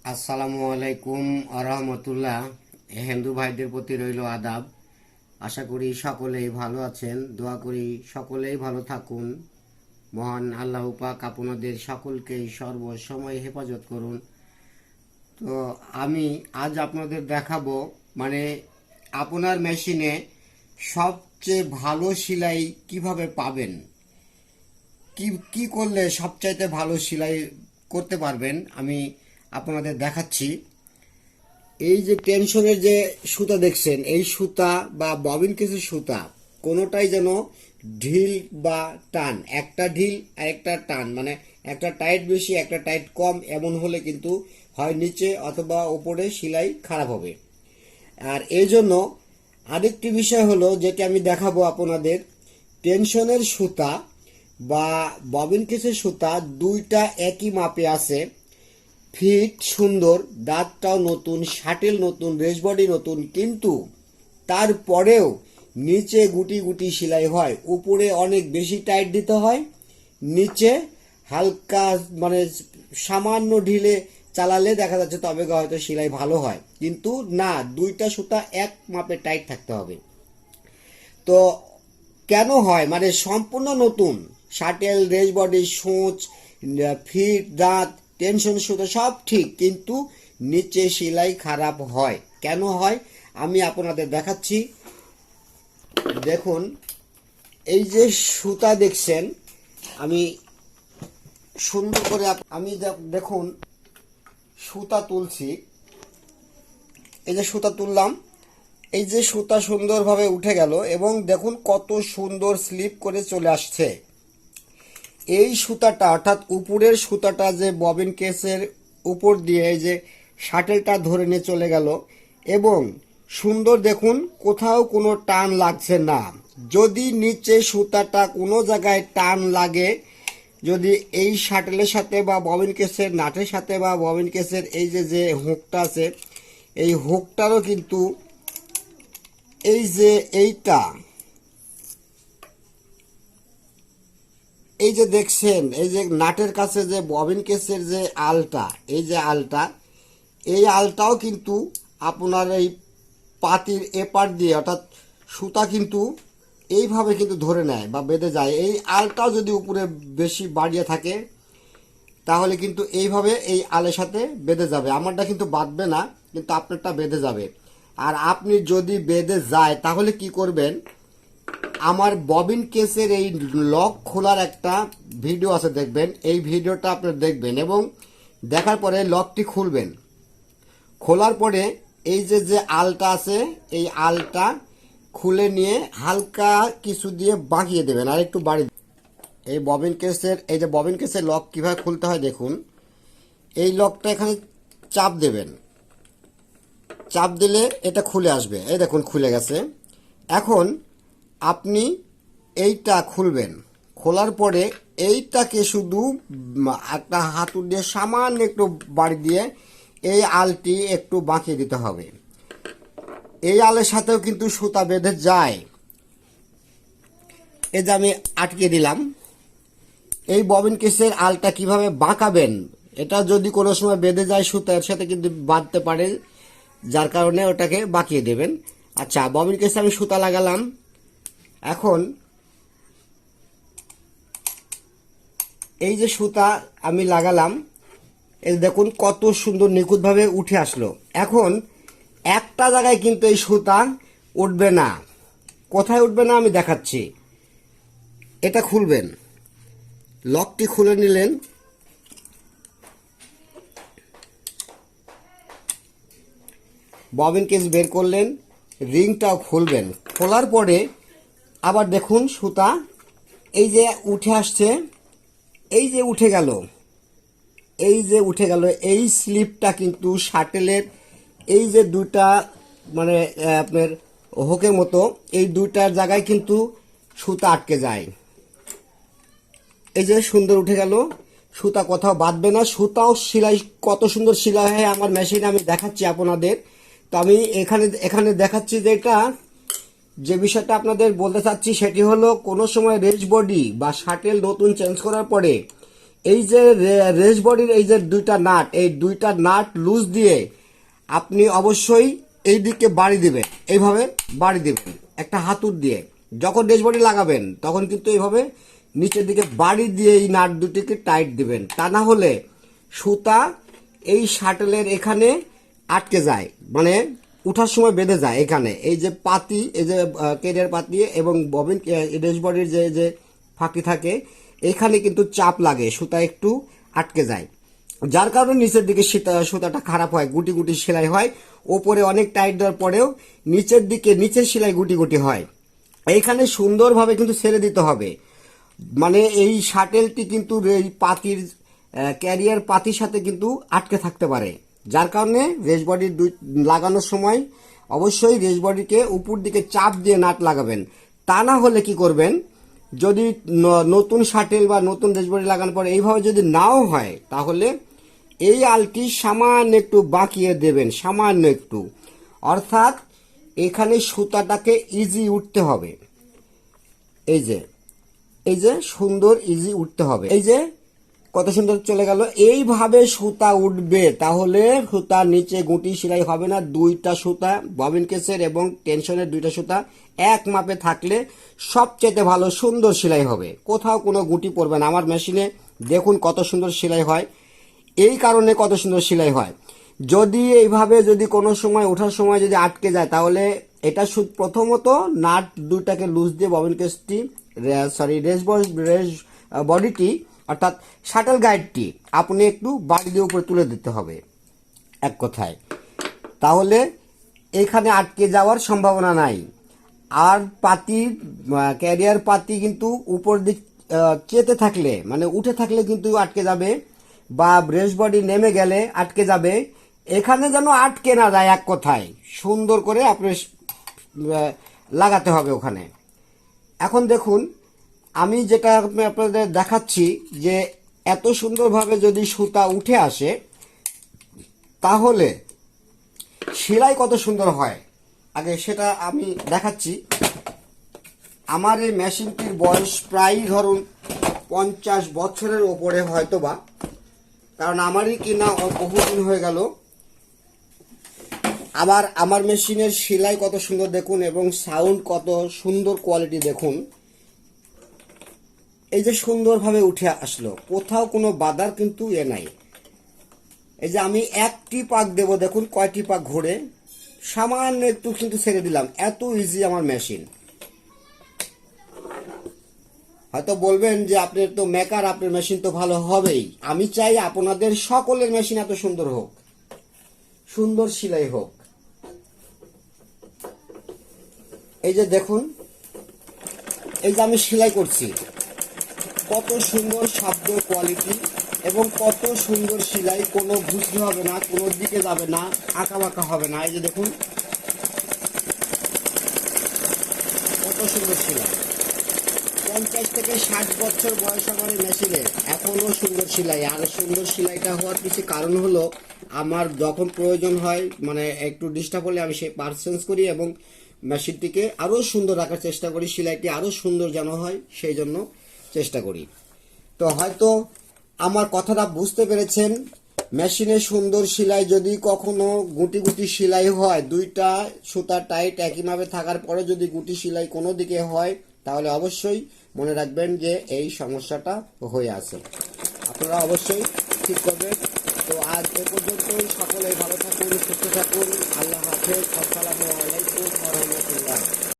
আসসালামু আলাইকুম আরহামতুল্লাহ। হিন্দু ভাইদের প্রতি রইল আদাব। আশা করি সকলেই ভালো আছেন, দোয়া করি সকলেই ভালো থাকুন। মহান আল্লাহ পাক আপনাদের সকলকেই সর্বসময় হেফাজত করুন। তো আমি আজ আপনাদের দেখাবো মানে আপনার মেশিনে সবচেয়ে ভালো সেলাই কিভাবে পাবেন, কি কি করলে সবচাইতে ভালো সেলাই করতে পারবেন আমি আপনাদের দেখাচ্ছি। এই যে টেনশনের যে সুতা দেখছেন, এই সুতা বা ববিন কেসের সুতা কোনোটাই যেন ঢিল বা টান, একটা ঢিল আর একটা টান, মানে একটা টাইট বেশি একটা টাইট কম এমন হলে কিন্তু হয় নিচে অথবা উপরে সেলাই খারাপ হবে। আর এই জন্য আরেকটি বিষয় হলো যেটা আমি দেখাবো আপনাদের, টেনশনের সুতা বা ববিন কেসের সুতা দুইটা একই মাপে আছে, ফিট সুন্দর, দাঁতটাও নতুন, শাটেল নতুন, রেস বডি নতুন, কিন্তু তারপরেও নিচে গুটি গুটি সেলাই হয়, উপরে অনেক বেশি টাইট দিতে হয়, নিচে হালকা মানে সামান্য ঢিলে চালালে দেখা যাচ্ছে তবে হয়তো সেলাই ভালো হয়, কিন্তু না, দুইটা সুতা এক মাপে টাইট থাকতে হবে। তো কেন হয়, মানে সম্পূর্ণ নতুন শাটেল, রেস বডি, সূচ, ফিট, দাঁত, টেনশন সুতো সব ঠিক, কিন্তু নিচে সেলাই খারাপ হয়। কেন হয় আমি আপনাদের দেখাচ্ছি। দেখুন, এই যে সুতা দেখছেন, আমি সুন্দর করে আমি দেখুন সুতা তুলছি, এই যে সুতা তুললাম, এই যে সুতা সুন্দরভাবে উঠে গেল এবং দেখুন কত সুন্দর স্লিপ করে চলে আসছে। এই সুতাটা অর্থাৎ উপরের সুতাটা যে ববিন কেসের উপর দিয়ে এই যে শাটেলটা ধরে নিয়ে চলে গেল এবং সুন্দর, দেখুন কোথাও কোনো টান লাগছে না। যদি নিচে সুতাটা কোনো জায়গায় টান লাগে, যদি এই শাটেলের সাথে বা ববিন কেসের নাটের সাথে বা ববিন কেসের এই যে যে হুকটা আছে, এই হুকটারও কিন্তু এই যে এইটা, এই যে দেখছেন এই যে নাটের কাছে যে ববিন কেসের যে আলটা, এই যে আলটা, এই আলটাও কিন্তু আপনার এই পাতির এপার দিয়ে অর্থাৎ সুতা কিন্তু এইভাবে কিন্তু ধরে নেয় বা বেঁধে যায়। এই আলটাও যদি উপরে বেশি বাড়িয়ে থাকে তাহলে কিন্তু এইভাবে এই আলের সাথে বেঁধে যাবে। আমারটা কিন্তু বাঁধবে না, কিন্তু আপনারটা বেঁধে যাবে। আর আপনি যদি বেঁধে যায় তাহলে কি করবেন, আমার ববিন কেসের এই লক খোলার একটা ভিডিও আছে, দেখবেন, এই ভিডিওটা আপনারা দেখবেন এবং দেখার পরে লকটি খুলবেন। খোলার পরে এই যে যে আলটা আছে, এই আলটা খুলে নিয়ে হালকা কিছু দিয়ে বাঁকিয়ে দেবেন, আর একটু বাড়ি। এই ববিন কেসের এই যে ববিন কেসের লক কিভাবে খুলতে হয় দেখুন, এই লকটা এখানে চাপ দেবেন, চাপ দিলে এটা খুলে আসবে। এই দেখুন খুলে গেছে। এখন আপনি এইটা খুলবেন, খোলার পরে এইটাকে শুধু একটা হাতুড় দিয়ে সামান্য একটু বাড়ি দিয়ে এই আলটি একটু বাঁকিয়ে দিতে হবে। এই আলের সাথেও কিন্তু সুতা বেঁধে যায়। এই যে আমি আটকে দিলাম। এই ববিন কেসের আলটা কিভাবে বাঁকাবেন, এটা যদি কোনো সময় বেঁধে যায় সুতার সাথে কিন্তু বাঁধতে পারে, যার কারণে ওটাকে বাঁকিয়ে দেবেন। আচ্ছা, ববিন কেসে আমি সুতা লাগালাম। এখন এই যে সুতা আমি লাগালাম, এই দেখুন কত সুন্দর নিখুঁতভাবে উঠে আসলো। এখন একটা জায়গায় কিন্তু এই সুতা উঠবে না। কোথায় উঠবে না আমি দেখাচ্ছি। এটা খুলবেন, লকটি খুলে নিলেন, ববিন কেস বের করলেন, রিংটাও খুলবেন। খোলার পরে আবার দেখুন সুতা এই যে উঠে আসছে, এই যে উঠে গেল, এই যে উঠে গেল, এই স্লিপটা কিন্তু শাটেলের এই যে দুইটা মানে আপনার হোকের মতো, এই দুইটার জায়গায় কিন্তু সুতা আটকে যায়। এই যে সুন্দর উঠে গেল, সুতা কোথাও বাঁধবে না। সুতাও সেলাই কত সুন্দর সেলাই হয় আমার মেশিনে, আমি দেখাচ্ছি আপনাদের। তো আমি এখানে দেখাচ্ছি যে এটা যে বিষয়টা আপনাদের বলতে চাচ্ছি সেটি হলো, কোনো সময় রেস বডি বা শাটেল নতুন চেঞ্জ করার পরে এই যে রেস বডির এই যে দুইটা নাট, এই দুইটা নাট লুজ দিয়ে আপনি অবশ্যই এই দিকে বাড়ি দিবেন, এইভাবে বাড়ি দিবেন একটা হাতুড় দিয়ে। যখন রেস বডি লাগাবেন তখন কিন্তু এইভাবে নিচের দিকে বাড়ি দিয়ে এই নাট দুটিকে টাইট দিবেন, তা না হলে সুতা এই শাটলের এখানে আটকে যায়, মানে উঠার সময় বেঁধে যায় এখানে। এই যে পাতি, এই যে কেরিয়ার পাতি এবং ববিন রেস বডির যে যে ফাঁকি থাকে এখানে কিন্তু চাপ লাগে, সুতা একটু আটকে যায়, যার কারণে নিচের দিকে সুতাটা খারাপ হয়, গুটি গুটি সেলাই হয়। ওপরে অনেক টাইট দেওয়ার পরেও নিচের দিকে নিচের সেলাই গুটি গুটি হয়। এইখানে সুন্দরভাবে কিন্তু ছেড়ে দিতে হবে, মানে এই শাটেলটি কিন্তু এই পাতির ক্যারিয়ার পাতির সাথে কিন্তু আটকে থাকতে পারে, যার কারণে রেস বডি লাগানোর সময় অবশ্যই রেস বডিকে উপর দিকে চাপ দিয়ে নাট লাগাবেন। তা না হলে কি করবেন, যদি নতুন শাটেল বা নতুন রেস বডি লাগানোর পরে এইভাবে যদি নাও হয়, তাহলে এই আলটি সামান্য একটু বাঁকিয়ে দেবেন, সামান্য একটু, অর্থাৎ এখানে সুতাটাকে ইজি উঠতে হবে। এই যে এই যে সুন্দর ইজি উঠতে হবে, এই যে কত সুন্দর চলে গেল। এইভাবে সুতা উঠবে, তাহলে সুতার নিচে গুটি সেলাই হবে না। দুইটা সুতা ববিন কেসের এবং টেনশনের দুইটা সুতা এক মাপে থাকলে সবচেয়ে ভালো সুন্দর সেলাই হবে, কোথাও কোনো গুটি পড়বে না। আমার মেশিনে দেখুন কত সুন্দর সেলাই হয়, এই কারণে কত সুন্দর সেলাই হয়। যদি এইভাবে যদি কোনো সময় ওঠার সময় যদি আটকে যায়, তাহলে এটা প্রথমত নাট দুইটাকে লুজ দিয়ে ববিন কেসটি রেস বডিটি অর্থাৎ শাটল গাইডটি আপনি একটু বাড়ি দিয়ে উপরে তুলে দিতে হবে এক কথায়, তাহলে এখানে আটকে যাওয়ার সম্ভাবনা নাই। আর পাতি ক্যারিয়ার পাতি কিন্তু উপর দিক চেতে থাকলে, মানে উঠে থাকলে কিন্তু আটকে যাবে, বা ব্রেস বডি নেমে গেলে আটকে যাবে। এখানে যেন আটকে না যায়, এক কথায় সুন্দর করে আপনি লাগাতে হবে ওখানে। এখন দেখুন আমি যেটা আপনাদের দেখাচ্ছি, যে এত সুন্দরভাবে যদি সুতা উঠে আসে তাহলে সেলাই কত সুন্দর হয়, আগে সেটা আমি দেখাচ্ছি। আমার এই মেশিনটির বয়স প্রায় ধরুন 50 বছরের ওপরে হয়তোবা, কারণ আমারই কিনা বহুদিন হয়ে গেল। আবার আমার মেশিনের সেলাই কত সুন্দর দেখুন, এবং সাউন্ড কত সুন্দর কোয়ালিটি দেখুন। এই যে সুন্দরভাবে উঠে আসলো, কোথাও কোনো বাধার কিন্তু নাই। এই যে আমি একটি পাক দেব, দেখুন কয়টি পাক ঘুরে, সামান্য একটু কিন্তু ছেড়ে দিলাম, এত ইজি আমার মেশিন। হয়তো বলবেন যে আপনার তো মেকার, আপনার মেশিন তো ভালো হবেই। আমি চাই আপনাদের সকলের মেশিন এত সুন্দর হোক, সুন্দর সেলাই হোক। এই যে দেখুন, এই যে আমি সেলাই করছি, কত সুন্দর শব্দ কোয়ালিটি এবং কত সুন্দর সেলাই, কোনো ঘুষি হবে না, কোনো দিকে যাবে না, আঁকা বাঁকা হবে না। এই যে দেখুন কত সুন্দর সেলাই। 50 থেকে 60 বছর বয়স আমার এই মেশিনে, এখনো সুন্দর সেলাই। আর সুন্দর সেলাইটা হওয়ার কিছু কারণ হলো, আমার যখন প্রয়োজন হয়, মানে একটু ডিস্টার্ব হলে আমি সেই পার্ট চেঞ্জ করি এবং মেশিনটিকে আরও সুন্দর রাখার চেষ্টা করি, সেলাইটি আরও সুন্দর যেন হয় সেই জন্য চেষ্টা করি। তো হয়তো আমার কথাটা বুঝতে পেরেছেন। মেশিনে সুন্দর সেলাই যদি কখনো গুটি গুটি সেলাই হয়, দুইটা সুতা টাইট একইভাবে থাকার পরে যদি গুটি সেলাই কোনো দিকে হয়, তাহলে অবশ্যই মনে রাখবেন যে এই সমস্যাটা হয়ে আছে, আপনারা অবশ্যই ঠিক করবেন। তো আজ এ পর্যন্তই, সকলেই ভালো থাকুন, সুস্থ থাকুন, আল্লাহ হাফেজ, আসসালামু আলাইকুম।